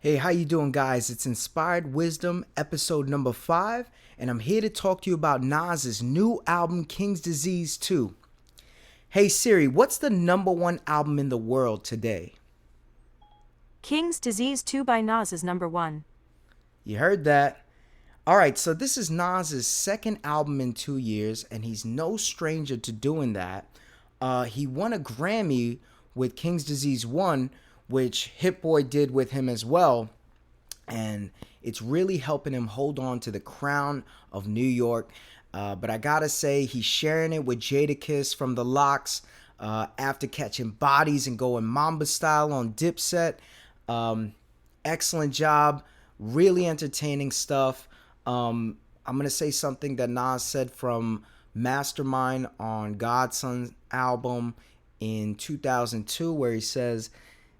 Hey, how you doing, guys? It's Inspired Wisdom, episode number 5, and I'm here to talk to you about Nas's new album, King's Disease 2. Hey Siri, what's the number one album in the world today? King's Disease 2 by Nas is number 1. You heard that. Alright, so this is Nas's second album in 2 years, and he's no stranger to doing that. He won a Grammy with King's Disease 1, which Hit Boy did with him as well. And it's really helping him hold on to the crown of New York. But I gotta say, he's sharing it with Jadakiss from The Lox after catching bodies and going Mamba style on Dipset. Excellent job. Really entertaining stuff. I'm gonna say something that Nas said from Mastermind on Godson's album in 2002, where he says,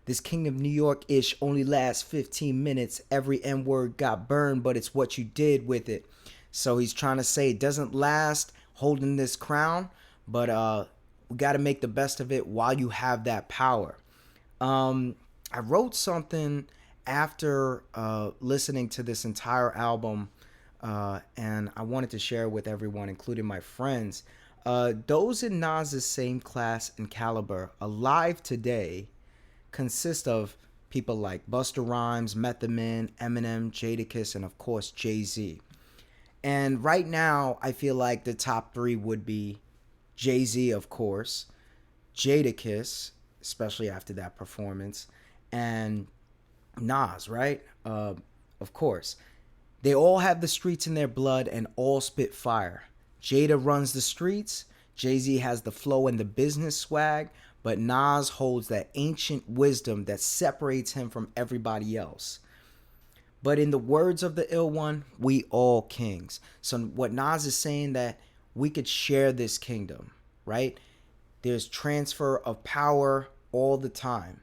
"This King of New York-ish only lasts 15 minutes. Every N-word got burned, but it's what you did with it." So he's trying to say it doesn't last holding this crown, but we got to make the best of it while you have that power. I wrote something after listening to this entire album, and I wanted to share it with everyone, including my friends. Those in Nas's same class and caliber alive today consist of people like Busta Rhymes, Method Man, Eminem, Jadakiss, and of course Jay-Z. And right now, I feel like the top three would be Jay-Z, of course, Jadakiss, especially after that performance, and Nas, right? Of course. They all have the streets in their blood and all spit fire. Jada runs the streets, Jay-Z has the flow and the business swag, but Nas holds that ancient wisdom that separates him from everybody else. But in the words of the ill one, we all kings. So what Nas is saying, that we could share this kingdom, right? There's transfer of power all the time.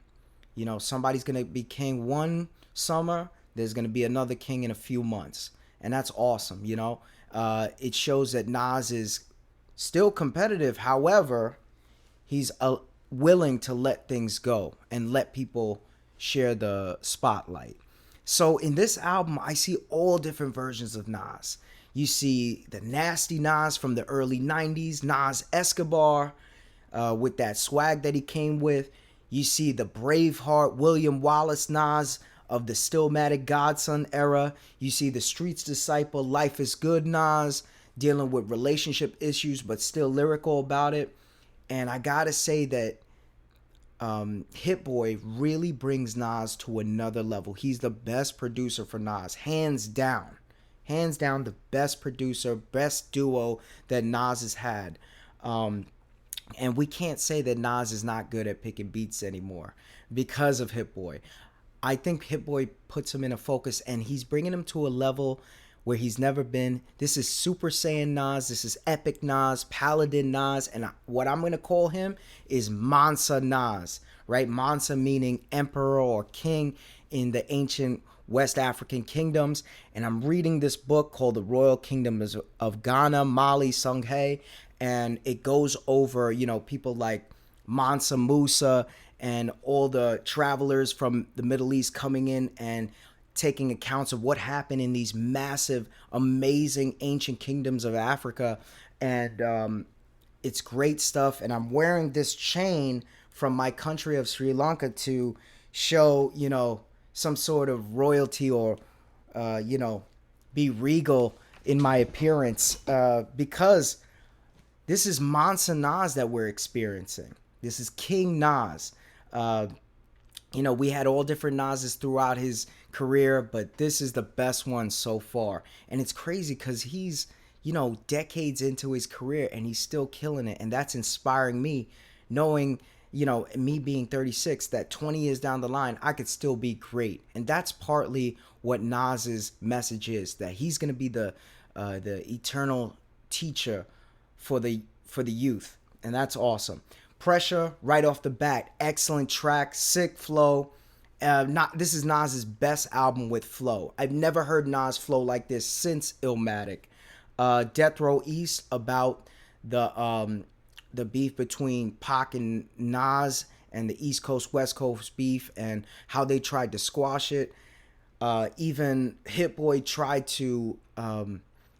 You know, somebody's going to be king one summer, there's going to be another king in a few months. And that's awesome, you know. It shows that Nas is still competitive. However, he's willing to let things go and let people share the spotlight. So in this album, I see all different versions of Nas. You see the nasty Nas from the early 90s, Nas Escobar, with that swag that he came with. You see the Braveheart, William Wallace Nas of the Stillmatic Godson era. You see the Streets Disciple, Life is Good Nas, dealing with relationship issues but still lyrical about it. And I gotta say that Hit Boy really brings Nas to another level. He's the best producer for Nas, hands down. Hands down, the best producer, best duo that Nas has had. And we can't say that Nas is not good at picking beats anymore because of Hit Boy. I think Hit Boy puts him in a focus, and he's bringing him to a level where he's never been. This is Super Saiyan Nas. This is Epic Nas, Paladin Nas, and what I'm going to call him is Mansa Nas, right? Mansa meaning emperor or king in the ancient West African kingdoms. And I'm reading this book called The Royal Kingdoms of Ghana, Mali, Songhai, and it goes over, you know, people like Mansa Musa and all the travelers from the Middle East coming in and taking accounts of what happened in these massive, amazing ancient kingdoms of Africa. And it's great stuff. And I'm wearing this chain from my country of Sri Lanka to show, you know, some sort of royalty or, you know, be regal in my appearance, because this is Mansa Nas that we're experiencing. This is King Nas. You know, we had all different Nas's throughout his career, but this is the best one so far. And it's crazy because he's, you know, decades into his career and he's still killing it. And that's inspiring me, knowing, you know, me being 36, that 20 years down the line, I could still be great. And that's partly what Nas's message is, that he's going to be the eternal teacher for the youth. And that's awesome. Pressure, right off the bat, excellent track, sick flow. This is Nas's best album with flow. I've never heard Nas flow like this since Illmatic. Death Row East, about the beef between Pac and Nas and the East Coast West Coast beef and how they tried to squash it. Even Hit Boy tried to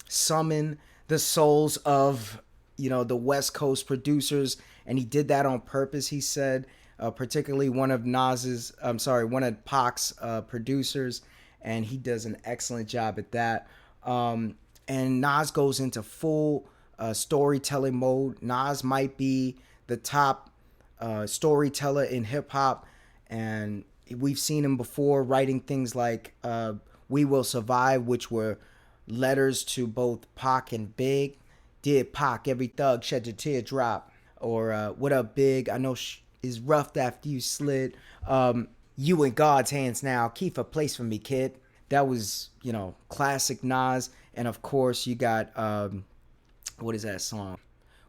summon the souls of the West Coast producers, and he did that on purpose. He said, particularly one of one of Pac's producers, and he does an excellent job at that. And Nas goes into full storytelling mode. Nas might be the top storyteller in hip hop, and we've seen him before writing things like "We Will Survive," which were letters to both Pac and Big. Dear Pac, every thug shed a teardrop. Or what up, Big? I know is rough after you slid. You in God's hands now. Keep a place for me, kid. That was classic Nas. And of course you got what is that song?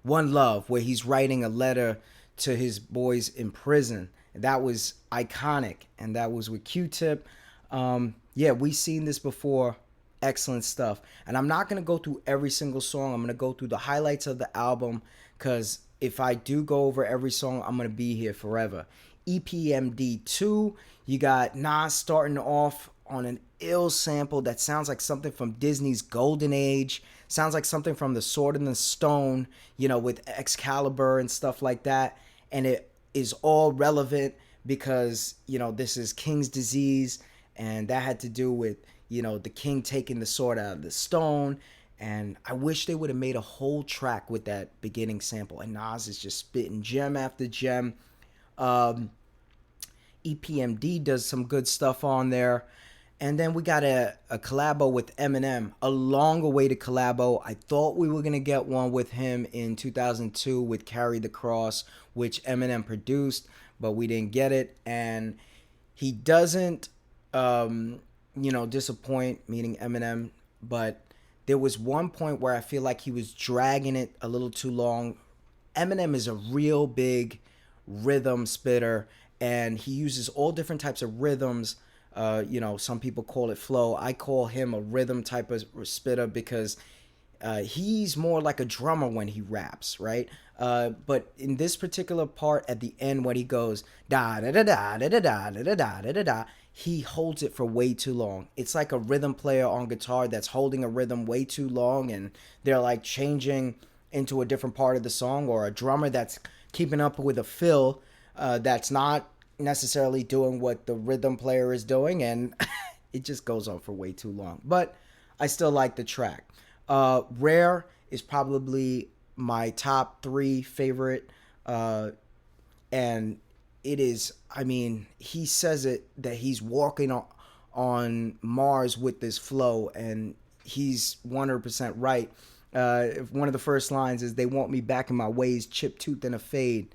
One Love, where he's writing a letter to his boys in prison. That was iconic, and that was with Q-Tip. Yeah, we've seen this before. Excellent stuff. And I'm not going to go through every single song. I'm going to go through the highlights of the album, because if I do go over every song, I'm going to be here forever. EPMD 2, you got Nas starting off on an ill sample that sounds like something from Disney's Golden Age. Sounds like something from The Sword and the Stone, with Excalibur and stuff like that. And it is all relevant because, this is King's disease, and that had to do with, the king taking the sword out of the stone. And I wish they would have made a whole track with that beginning sample. And Nas is just spitting gem after gem. EPMD does some good stuff on there. And then we got a collabo with Eminem, a long-awaited collabo. I thought we were going to get one with him in 2002 with Carry the Cross, which Eminem produced, but we didn't get it. And he doesn't, disappoint, meaning Eminem, but there was one point where I feel like he was dragging it a little too long. Eminem is a real big rhythm spitter, and he uses all different types of rhythms. Some people call it flow. I call him a rhythm type of spitter because he's more like a drummer when he raps, right? But in this particular part at the end, when he goes da da da da da da da da da da da da, he holds it for way too long. It's like a rhythm player on guitar that's holding a rhythm way too long, and they're like changing into a different part of the song, or a drummer that's keeping up with a fill that's not necessarily doing what the rhythm player is doing, and it just goes on for way too long. But I still like the track. Rare is probably my top 3 favorite, and it is, he says it that he's walking on Mars with this flow, and he's 100% right. One of the first lines is, "They want me back in my ways, chip tooth and a fade."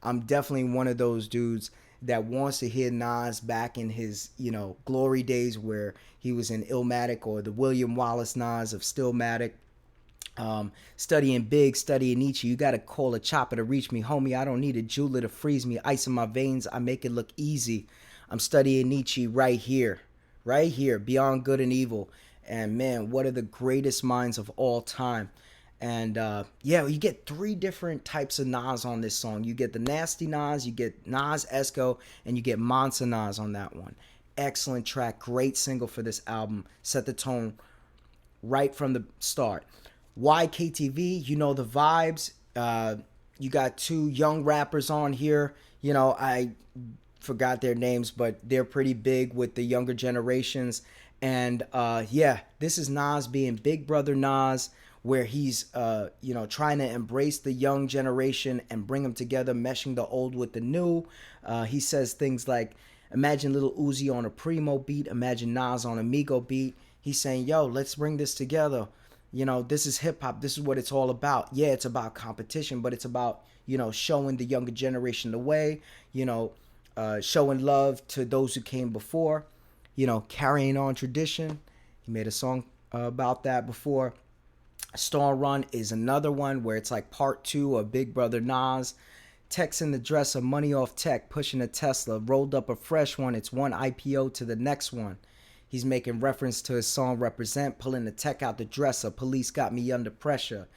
I'm definitely one of those dudes that wants to hear Nas back in his, glory days, where he was in Illmatic, or the William Wallace Nas of Stillmatic. Studying Big, studying Nietzsche. You gotta call a chopper to reach me, homie. I don't need a jeweler to freeze me. Ice in my veins, I make it look easy. I'm studying Nietzsche right here, beyond good and evil. And man, what are the greatest minds of all time? And you get 3 different types of Nas on this song. You get the nasty Nas, you get Nas Esco, and you get Monster Nas on that one. Excellent track, great single for this album. Set the tone right from the start. YKTV, you know the vibes. You got 2 young rappers on here. I forgot their names, but they're pretty big with the younger generations. And this is Nas being Big Brother Nas, where he's trying to embrace the young generation and bring them together, meshing the old with the new. He says things like, imagine Lil Uzi on a Primo beat, imagine Nas on a Migo beat. He's saying, yo, let's bring this together. This is hip hop. This is what it's all about. Yeah, it's about competition, but it's about, showing the younger generation the way, showing love to those who came before, carrying on tradition. He made a song about that before. Storm Run is another one where it's like part 2 of Big Brother Nas. Tech's in the dresser, money off tech, pushing a Tesla, rolled up a fresh one. It's one IPO to the next one. He's making reference to his song Represent, pulling the tech out the dresser. Police got me under pressure.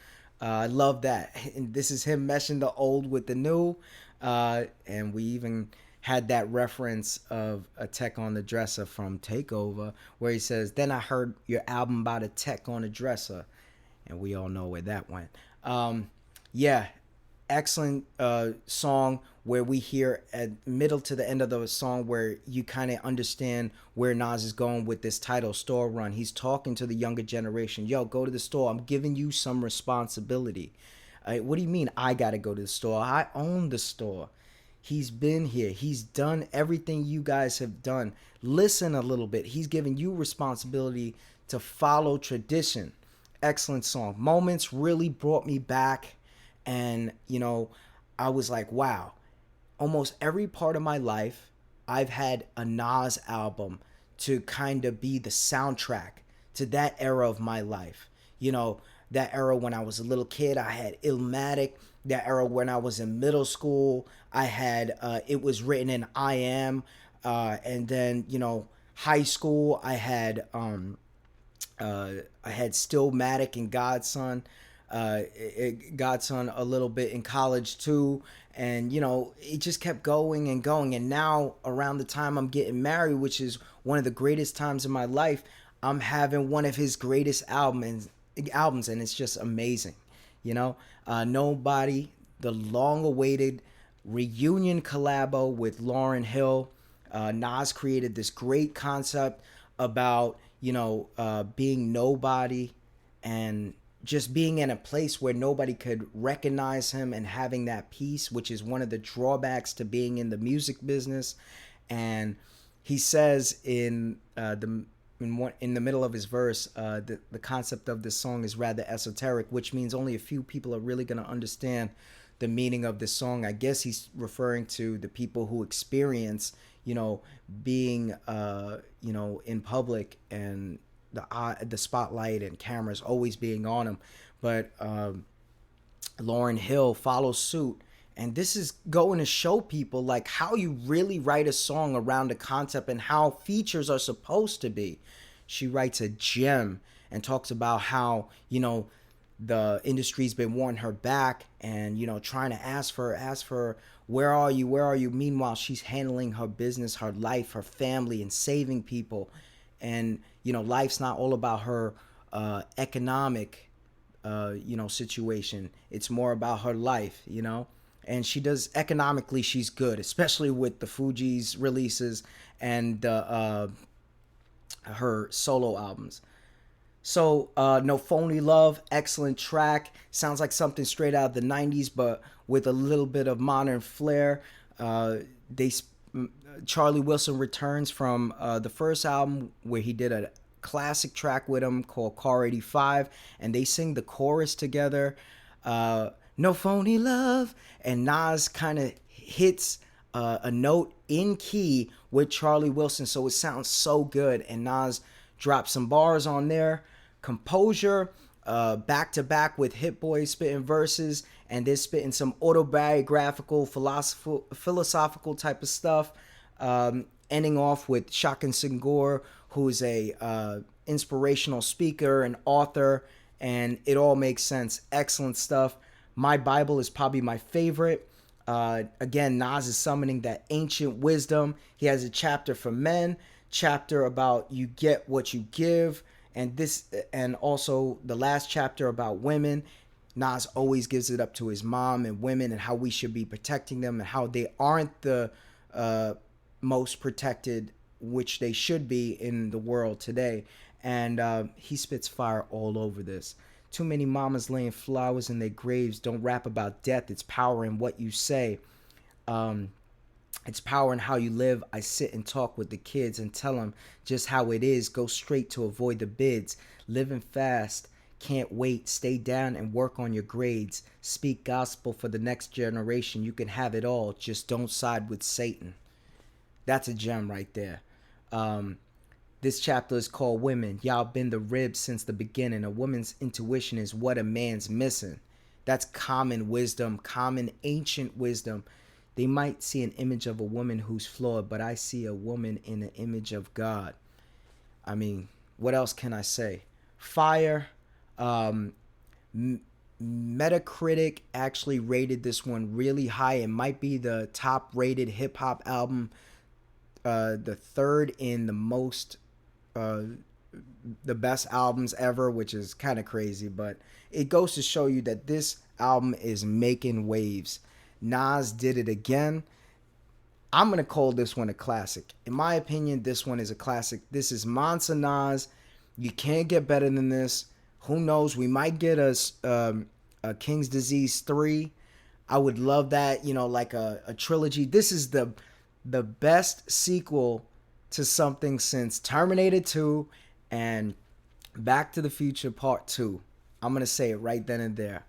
I love that. And this is him meshing the old with the new. And we even had that reference of a tech on the dresser from Takeover, where he says, "Then I heard your album about a tech on a dresser," and we all know where that went. Yeah, excellent song where we hear at middle to the end of the song where you kind of understand where Nas is going with this title, Store Run. He's talking to the younger generation. Yo, go to the store. I'm giving you some responsibility. What do you mean I got to go to the store? I own the store. He's been here. He's done everything you guys have done. Listen a little bit. He's giving you responsibility to follow tradition. Excellent song. Moments really brought me back. And, I was like, wow, almost every part of my life, I've had a Nas album to kind of be the soundtrack to that era of my life. That era when I was a little kid, I had Illmatic. That era when I was in middle school, I had It Was Written in I Am. And then, high school, I had Stillmatic and Godson. Godson a little bit in college too, and it just kept going and going. And now around the time I'm getting married, which is one of the greatest times in my life, I'm having one of his greatest albums, and it's just amazing. Nobody, the long-awaited reunion collabo with Lauryn Hill. Nas created this great concept about being nobody and just being in a place where nobody could recognize him, and having that peace, which is one of the drawbacks to being in the music business. And he says in the middle of his verse, the concept of this song is rather esoteric, which means only a few people are really going to understand the meaning of this song. I guess he's referring to the people who experience, being, in public, and the spotlight and cameras always being on him. But Lauryn Hill follows suit, and this is going to show people like how you really write a song around a concept and how features are supposed to be. She writes a gem and talks about how the industry's been wanting her back, and trying to ask for where are you. Meanwhile, she's handling her business, her life, her family, and saving people. And life's not all about her economic situation. It's more about her life. And she does economically, she's good, especially with the Fugees releases and her solo albums. So No Phony Love, excellent track. Sounds like something straight out of the 90s, but with a little bit of modern flair. Charlie Wilson returns from the first album where he did a classic track with him called Car 85, and they sing the chorus together, No Phony Love, and Nas kind of hits a note in key with Charlie Wilson, so it sounds so good. And Nas drops some bars on there. Composure, back to back with Hit Boy spitting verses, and they're spitting some autobiographical, philosophical type of stuff. Ending off with Shakin Senghor, who's a inspirational speaker and author, and it all makes sense. Excellent stuff. My Bible is probably my favorite. Again, Nas is summoning that ancient wisdom. He has a chapter for men, chapter about you get what you give, and also the last chapter about women. Nas always gives it up to his mom and women, and how we should be protecting them, and how they aren't the most protected, which they should be in the world today. And he spits fire all over this. Too many mamas laying flowers in their graves. Don't rap about death. It's power in what you say. It's power in how you live. I sit and talk with the kids and tell them just how it is. Go straight to avoid the bids. Living fast. Can't wait. Stay down and work on your grades. Speak gospel for the next generation. You can have it all. Just don't side with Satan. That's a gem right there. This chapter is called Women. Y'all been the ribs since the beginning. A woman's intuition is what a man's missing. That's common wisdom, common ancient wisdom. They might see an image of a woman who's flawed, but I see a woman in the image of God. I mean, what else can I say? Fire. Metacritic actually rated this one really high. It might be the top rated hip hop album, the third in the most, the best albums ever, which is kind of crazy, but it goes to show you that this album is making waves. Nas did it again. I'm going to call this one a classic. In my opinion, this one is a classic. This is Monster Nas. You can't get better than this. Who knows? We might get a King's Disease 3. I would love that, like a trilogy. This is the best sequel to something since Terminator 2 and Back to the Future Part 2. I'm going to say it right then and there.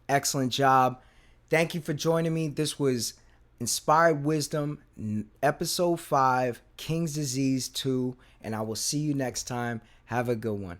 Excellent job. Thank you for joining me. This was Inspired Wisdom, Episode 5, King's Disease 2, and I will see you next time. Have a good one.